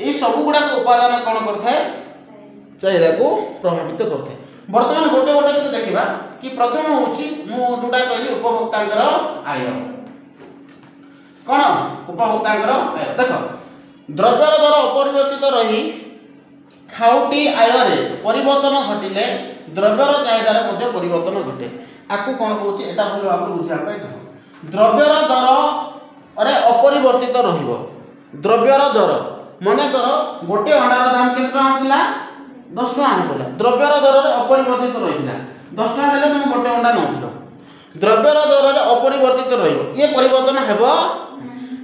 ये सब गुड़ाक उपादान कौन करता है चाहिदा को प्रभावित करता है। बर्तमान गोटे गोटे कर देखा कि प्रथम हूँ जोटा कहली उपभोक्ता आय कौन उपभोक्ता आय देख द्रव्यर दर अपरिवर्तित रही खाउटी आय परिवर्तन घटिले द्रव्यर चाहिदार परिवर्तन घटे आपको कौन कहूँ एटा भल भाव बुझापी चाह द्रव्यर दर अरे अपरिवर्तित रहिबो द्रव्यर दर मन कर गोटे अंडार दाम केते टका होतिला 10 टका होतिला द्रव्यर दर रे अपरिवर्तित रहिला 10 टका देले तुम गोटे अंडा नथिलो द्रव्यर दर रे अपरिवर्तित रहिबो ये परिवर्तन हेबो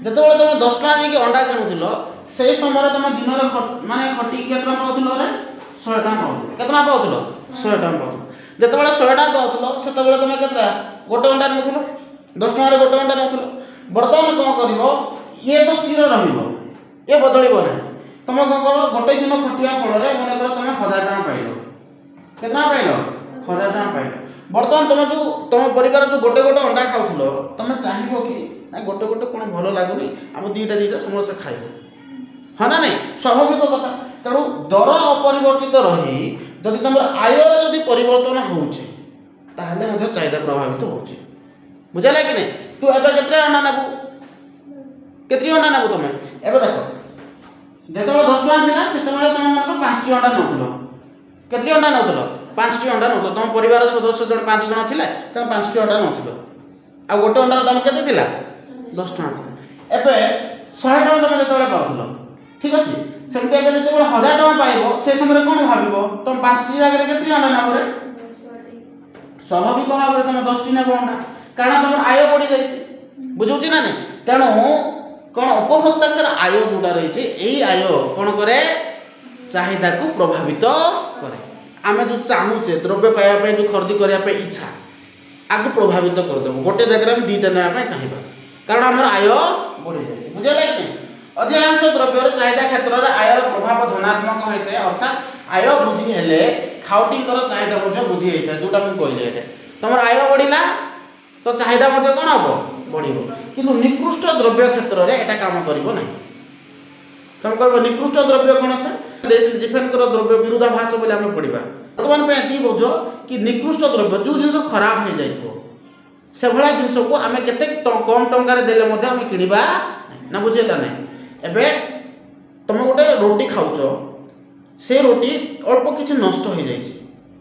जतबेले तुम 10 टका देके अंडा किनुथिलो से समय तुम दिन रे माने खटी केते टका पाउथिलो रे 100 टका पाउथिलो केते टका पाउथिलो 100 टका पाउथिलो जतबेले 100 टका पाउथिलो सेतबेले तुम केते गोटे अंडा नथिलो 10 टका रे गोटे अंडा नथिलो वर्तमान कौन करिवो ये तो स्थिर रहिबो ये बदलिबो ना तुम कौन कर गोटे दिन खटिया फल मन कर तुम 1000 टका पाइल केतना पाइल 1000 टका पाइल वर्तमान तुम जो तुम परिवार जो गोटे गोटे अंडा खाउथलो तुम चाहिबो कि ना गोटे गोटे कोन भलो लागुनी हम दीटा समस्त खाइबो हाँ ना नहीं स्वाभाविक कथा तेणु दर अपरिवर्तित रही जदि तुम आयर जदि परिवर्तन होउछि ताहले मध्ये चाहिदा प्रभावित होउछि बुझला कि नहीं तू एबे केतरे अंडा नेबू केतरी अंडा नेबू तुम एबे देखो जेतबेले 10 टका थिला सेतबेले तुम मन 5 टी अंडा नउथलो केतरी अंडा नउथलो 5 टी अंडा नउथलो तुम परिवार सदस्य जण 5 जण थिला त 5 टी अंडा नउथलो आ गोटे अंडार दाम केते थिला 10 टका थिला एबे 100 टका तुम जेतबेले पाउथलो ठीक अछि सेमते एबे जेतबेले 1000 टका पाइबो से समय कोन भाबिबो तुम 5 टी जागे केतरी अंडा नेबो रे स्वाभाविक भाव तुम 10 टी नेबो अंडा कारण तुम आय बढ़ी जाइए बुझुची ना नहीं तेणु कौन उपभोक्ता आय जोड़ा रही यही आय कौन करे चाहिदा को प्रभावित करे आम जो चाहूचे द्रव्य पाइबा जो खरीदी करने इच्छा आगे प्रभावित करदेव गोटे जगह आम दुईटा नापी चाहिए कारण आम आय बढ़ी जाए बुझे कि अधिकांश द्रव्यर चाहिदा क्षेत्र में आयर प्रभाव धनात्मक होता है अर्थात आय वृद्धि हेले खाउटी चाहिदा वृद्धि होता है जोटा मुझे कहली तुम आय बढ़ला तो चाहिदा मध्य कौन हम बढ़ो किंतु निकृष्ट द्रव्य क्षेत्र में एटा काम करिवो नहीं तुम कह निकृष्ट द्रव्य कौन से जिफेनकर द्रव्य विरोधाभास बोले आम पढ़ा बर्तमान पे एति बुझ कि निकृष्ट द्रव्य जो जिन खराब हो जाइथो से भला जिनस को आम केते कम टंकार देले मध्य आम किनिबा ना बुझेला नहीं एबे तुम गोटे रोटी खाउछ से रोटी अल्प किछि नष्ट हो जाइछि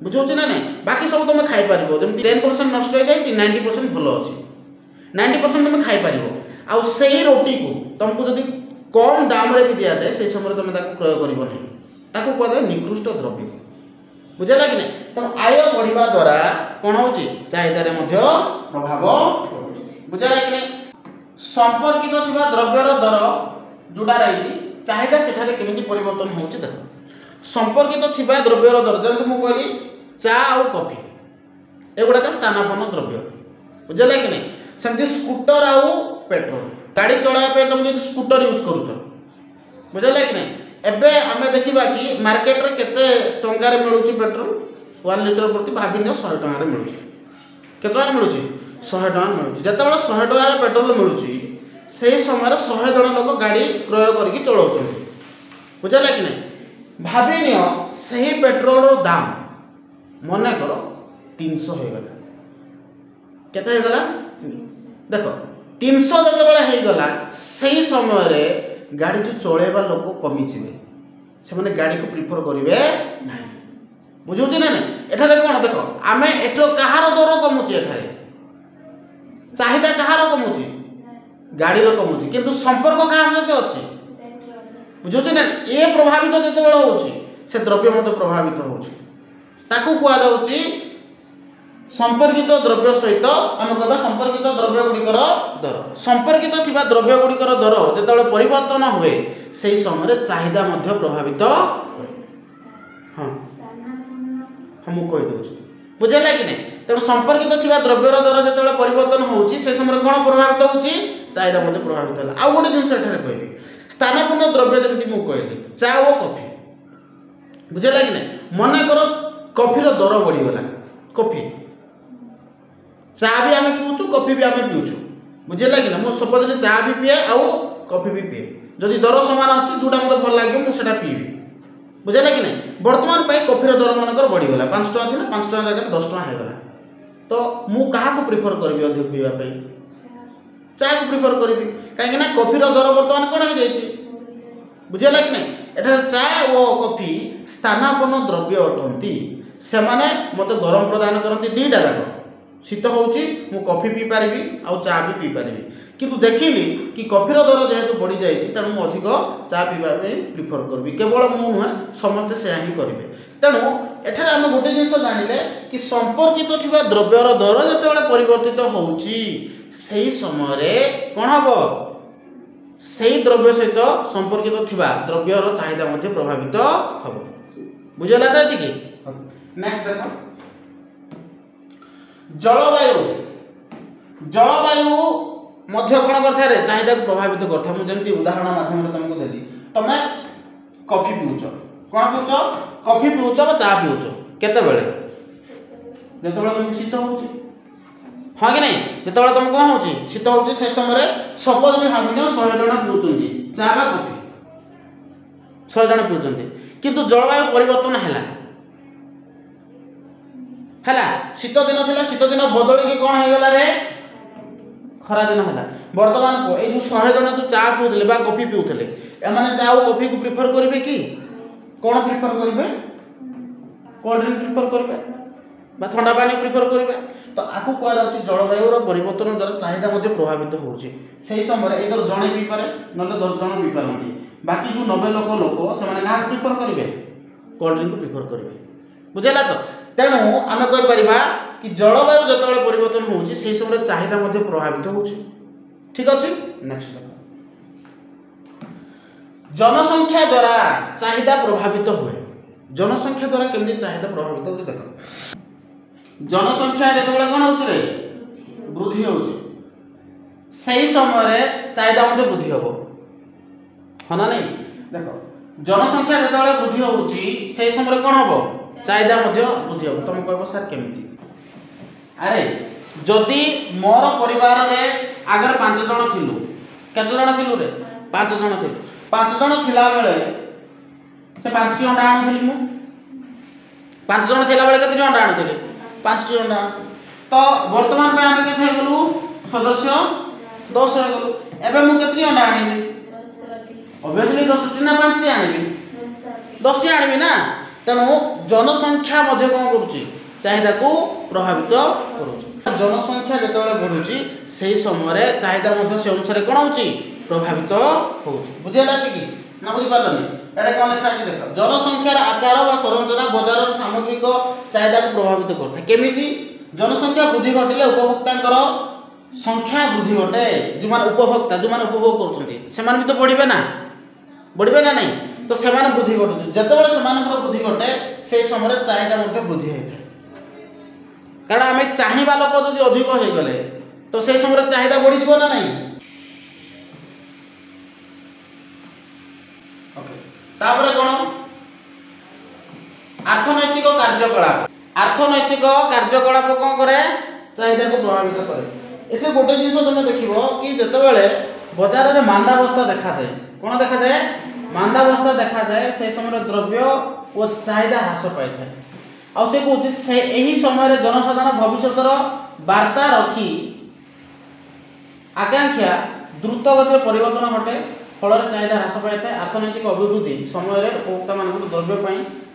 बुझे ना नहीं बाकी सब तुम खाईपर जमी 10% नष्ट हो जाए 90% भल अच्छी 90% तुम खाईपर आउ से रोटी को तुमको जब कम दाम रे भी दि जाए से समय तुम क्रय कर कहते निकृष्ट द्रव्य बुझेगा कि नहीं तेणु आय बढ़ा द्वारा कौन हो चाहिदार प्रभाव बुझेगा कि नहीं संपर्कित थिबा द्रव्यर दर जोड़ा रही चाहिदा सेठारे केमिति परिवर्तन होउछि देख संपर्कित थिबा द्रव्यर दर जंतु मु कहली चा और कॉफी एगुड़ा स्थानापन्न द्रव्य बुझेगा कि नहीं सेमती स्कूटर आउ पेट्रोल गाड़ी चलाइबा तुम जो स्कूटर यूज करूछ बुझेगा कि नहीं एबे आमे देखिबा कि मार्केट रे केते टंका रे मिलुची पेट्रोल 1 लीटर प्रति भाबिनियो 100 टंका रे मिलुची केते टंका मिलुची 100 टंका मिलुची जतबेले 100 टंका रे पेट्रोल मिलुची से समय 100 जन लोक गाड़ी क्रय करके चलाउछन बुझेगा कि नहीं भाबिनियो सही पेट्रोल रो दाम मन कर 300 हो गला केते हो गला देखो 300 जतबेले हो गला सही समय रे गाड़ी जो चलेबा लोक कमी छिबे से माने गाड़ी को प्रिफर करिवे नाही बुझुची ना एठारे कोन देखो आमे एठो कहार दर कमुची एठारे चाहिदा कहार कमुची गाड़ी रो कमुची किंतु संपर्क कहा सहित अछि बुझुची ना ए प्रभावित जतबेले होउची से द्रव्य मते प्रभावित होउची ताकू कुआ जाउची संपर्कित द्रव्य सहित आम कहबा संपर्कित द्रव्य गुड़िकर दर संपर्कित थिबा द्रव्य गुड़िकर दर जेतबेले परिवर्तन हुए सेही समय चाहिदा मध्य प्रभावित हुए हाँ हम कहि दउछी बुझेला कि नहीं तेणु संपर्कित थिबा द्रव्यर दर जेतबेले परिवर्तन होउची से समय कोन प्रभावित होउची चाहिदा मध्य प्रभावित होला आ गोटे जिंस एठारे कहबी स्थानापन्न द्रव्य जेमति मु कहली चा ओ कॉफी बुझेला कि नहीं मन कर कॉफी रो दर बढ़ी गला कॉफी चा भी आम पीऊँ कॉफी भी आम पीऊँ बुझेगा कि ना मुझे सपोज चा भी पीए आउ कॉफी भी पीए जदि दर सामान अच्छी जोटा मतलब भल लगे मुझे पीबी बुझेगा कि नहीं बर्तमान कॉफीर दर मानकर बढ़ीगला 5 टଙ୍କା थी 5 टଙ୍କା जगह 10 टଙ୍କା होगा तो मु क्या प्रिफर करी अधिक पीवाई चा को प्रिफर करी कहीं कॉफीर दर बर्तमान कौन हो जाए बुझेगा कि नहीं एठार चा और कॉफी स्थानापन्न द्रव्य अटंती से मत गरम प्रदान करती दीटा जाक शीत होची मु कॉफी पी पारिबी आ चा भी पी पारिबी किंतु देखिली कि कॉफीर दर जेहेतु बढ़ी जाए तेणु मुझे अधिक चा पीवा प्रिफर करी केवल मु नुहे समस्ते से ही करेंगे तेणु एठार आम गोटे जिन जानिले कि संपर्कित थिबा द्रव्यर दर जिते परिवर्तित होउची सेही समय कौन हम से द्रव्य सहित संपर्कित थिबा द्रव्यर चाहिदा मध्य प्रभावित हम बुझेगा तो ये नेक्स्ट देखो जलवायु जलवायु मध्य कौन कर चाहिदा को प्रभावित करता मुझे उदाहरण माध्यम तुमको देली तुम कॉफी पीउच कौन पीउच कॉफी पीउच चा पीउच केते बेले जेतेबेले तुम शीत होउची हाँ कि नहीं जेतेबेले तुम कौन होउची शीत होउची से समय सपोज भी भाविन 100 जन पीउचंती चा बा कॉफी 100 जन पीउचंती किंतु जलवायु परिवर्तन हैला शीत दिन थिला शीत दिन बदल के कौन हो गला रे खरा दिन है बर्तमान को ये जो 100 जन जो चा पीउले बा कॉफी पीउले एमाने चा और कॉफी को प्रिफर करेंगे कि कौन प्रिफर करेंगे कोल्ड ड्रिंक प्रिफर करेंगे बा ठंडा पानी प्रिफर करेंगे तो आपको कह जलवायु परिवर्तन द्वारा चाहिदा मध्य प्रभावित होउची से समय इधर जड़े पी पारे ना 10 जन पी पारती बाकी जो 90 लोक से प्रिफर करेंगे कोल्ड ड्रिंक प्रिफर करेंगे बुझेगा तो तेणु आम कहीपर कि जलवायु जो परिवर्तन होउची से समय चाहिदा मध्य प्रभावित होउची ठीक अच्छे नेक्स्ट देखो जनसंख्या द्वारा चाहिदा प्रभावित हुए जनसंख्या द्वारा केमती चाहिदा प्रभावित होउची देखो जनसंख्या जो कौन हो वृद्धि होउची सही समय चाहिदा मध्य वृद्धि हम हाँ ना नहीं देखो जनसंख्या जो वृद्धि होउची से समय कौन हम चाहिदा मध्य वृद्धि हम तुम कह सर केमती अरे जदि मोर परिवार रे आगर 5 जन थिलु केते जन थिलु रे 5 जन थिलु 5 जन थिला बेले से 5 टी अंडा आनुथिलि मु 5 जन थिला बेले केते अंडा आनुथिलि 5 टी अंडा तो वर्तमान में आमे केते गलु सदस्य 10 हो गलु एबे मु केते अंडा आनिबि ऑब्वियसली 10 टी ना 5 टी आनिबि 10 टी आनिबि ना तेणु जनसंख्या मध्य कौन करुच्ची चाहिदा को प्रभावित करुच्ची जनसंख्या जो बढ़ुची से समय चाहिदा से अनुसार कौन हो प्रभावित हो बुझेगा कि ना बुझिपारे एटा कौन लिखा है देख जनसंख्यार आकार व संरचना बजार सामग्रिक चाहिदा को प्रभावित करता केमिति जनसंख्या वृद्धि घटिले उपभोक्ता संख्या वृद्धि घटे जो मैंने उपभोक्ता जो मैंने उपभोग कर भी तो बढ़े ना नहीं तो से वृद्धि घटुचे जितेबाला से वृद्धि घटे से समय चाहिदा वृद्धि होता है कारण आम चाहवा लोक जो अधिक हो गले तो से समय चाहिदा बढ़ी जीव ना नहीं तापर कौन अर्थनैतिक कार्यकलाप कौन करे चाहिदा को प्रभावित करे ये गोटे जिन तुम देख कि जितेबाला बजार में मांदावस्था देखा जाए कौन देखा जाए मांदावस्था देखा जाए से समय द्रव्य और चाहिदा ह्रास पाई था आउ से कहूँ से यही समय जनसाधारण भविष्यतर वार्ता रखी आकांक्षा द्रुत गति परिवर्तन घटे फल चाहिदा ह्रास पाई था अर्थनैतिक अभिवृद्धि समय उपभोक्ता मान द्रव्य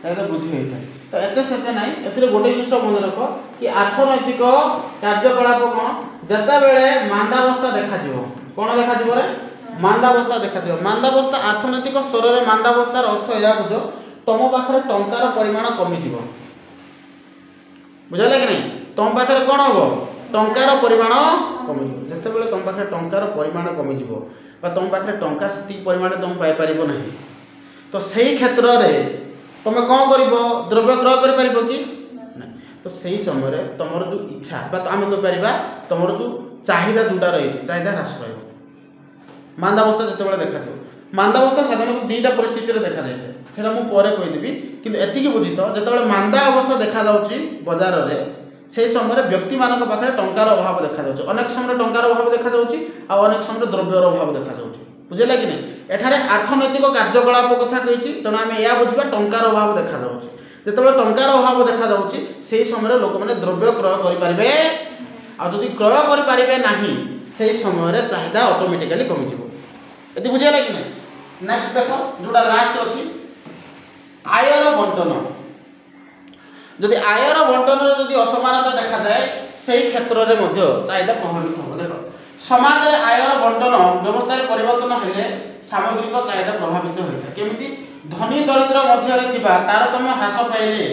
चाहिदा वृद्धि होता है तो एत से ना ए गोटे जिन मन रख कि अर्थनैतिक कार्यकलाप कौन जिते बड़े मांदावस्था देखा कौन देखा मांदावस्था देखा मांदावस्था अर्थनैतिक स्तर में मांदावस्थार अर्थ यह बुझ तुम पाखे टंकार परिमाण कमिज बुझे कि नहीं तुम पाखे कौन हम टंकार परिमाण कमिज जिते तुम पाखे टंकार परिमाण कमिज तुम पाखे टंका से परिमाण तुम पाइपर ना तो सही क्षेत्र में तुम कौन कर द्रव्य क्रय कर कि तो सही समय तुम जो इच्छा आम कहीपर तुम जो चाहिदा जोटा रही चाहिदा ह्रास पाइब मांदावस्था जिते देखा मांदावस्था साधारण दुईटा परिस्थिति देखा जाए से मुझे कहीदेवी कि एति बुझी तो जिते मांदा अवस्था देखा बजार में से समय व्यक्ति मान पाखे टंकार अभाव देखा अनेक समय टंकार अभाव देखा अनेक समय द्रव्यर अभाव देखा बुझेगा कि नहीं एठारे अर्थनैतिक कार्यकलाप कथा कही तेणु आम या बुझा टंकार अभाव देखा जो टंकार अभाव देखा से समय लोक मैंने द्रव्य क्रय करेंगे आदि क्रय करेंगे ना से समय चाहिदा ऑटोमेटिकली कमिज ये बुझेगा कि नहीं नेक्स्ट देख जोटा लास्ट अच्छी आयर बंटन जदि आयर बंटन जदि असमानता देखा जाए से क्षेत्र में चाहिदा प्रभावित हो देख समाज में आयर बंटन व्यवस्था परिवर्तन हेले सामग्रिक चाहिदा प्रभावित होता है केमिति धनी दरिद्र मध्य तारतम्य ह्रास पाइले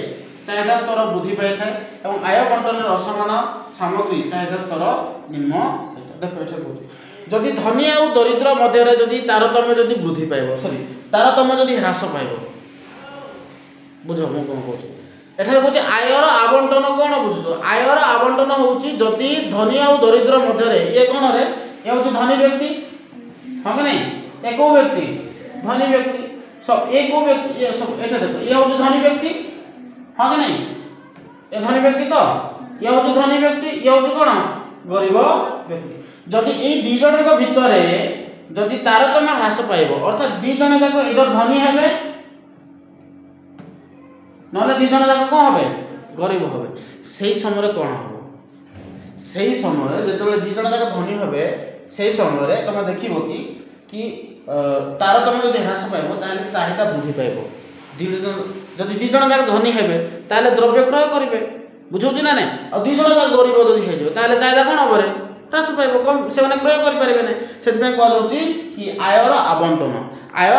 चाहिदा स्तर वृद्धि पाई था और आय बंटन असमान सामग्री चाहिदा स्तर निम्न होता देख ये कह जदि धनी और दरिद्र मध्य जदि तारतम्य जदि वृद्धि पाइब सॉरी तारतम्य जदि ह्रास पाइब बुझ मु कौन कहूँ एठारे कौन आयर आवंटन कौन बुझुछ आयर आवंटन होउची जदि धनी और दरिद्र मध्य ये कौन रे ये होउची धनी व्यक्ति हाँ कि नहीं एक व्यक्ति धनी व्यक्ति सब एक व्यक्ति ये सब एठा देखो ये होउची धनी व्यक्ति हाँ कि नहीं ये धनी व्यक्ति तो ये होउची धनी व्यक्ति ये होउची कौन गरीब व्यक्ति जदि ये दी जणक भितरे जदि तारतम्य ह्रास पाइब अर्थात दी जण जाक इधर धनी हेबे ना दी जण जाक कौन हे गरीब हे से समय कौन हम से समय जो दी जण जाक धनी हे से समय तुम देख कि तारतम्य जब ह्रास पाइब ताहले चाहिदा वृद्धि पाइब जदि दी जण जाक धनी हे ताहले द्रव्य क्रय करेंगे बुझे ना नहीं और दी जण जाक गरीब जदि हो चाहिदा कौन हम ह्रास पाइब कम से क्रय करेंगे ना से कहुच्छी कि आयर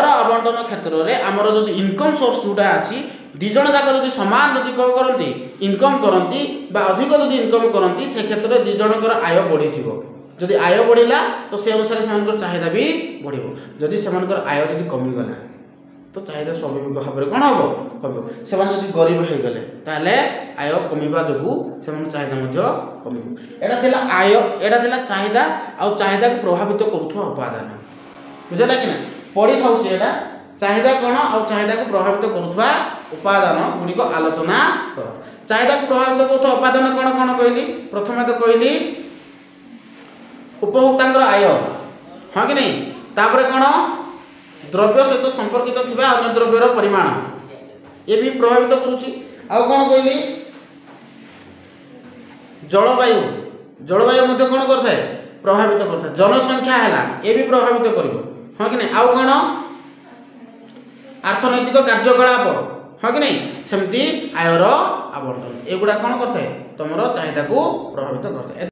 आवंटन क्षेत्र में आमर जो इनकम सोर्स जोटा अच्छी दिज जाक जब सामान जब कौन करती इनकम करती अधिक जब इनकम करती से क्षेत्र में दिज जनकर आय बढ़ी जदि आय बढ़ला तो से अनुसार से चाहिदा भी बढ़ जदि से आय जब कमिगला तो चाहिदा स्वाभाविक भाव में कौन हम कम से जब गरीब हो गले ताले आय कमिबा जो से चाहिदा कम एटा आय एटा चाहिदा आउ चाहिदा को प्रभावित करुवा उपादान बुझेगा कि ना पढ़ी था चाहिदा कौन आउ चाहिदा को प्रभावित करुवा उपादान गुड़िक आलोचना कर चाहिदा को प्रभावित करुवा उपादान कौन कौन कहली प्रथम तो कहली उपभोक्ता आय हाँ कि नहीं तापर कौन द्रव्य सहित संपर्कित थिबा अन्य द्रव्यर परिमाण ये भी प्रभावित करुच्ची आउ कौन कहली जलवायु जलवायु मध्य कौन करता है प्रभावित करता है जनसंख्या है ये भी प्रभावित कर हाँ कि नहीं आउ कौन अर्थनैतिक कार्यकलाप हाँ कि नहीं सेमती आयर आवंटन एगुड़ा कौन करता है तुम चाहिदा को प्रभावित करता है।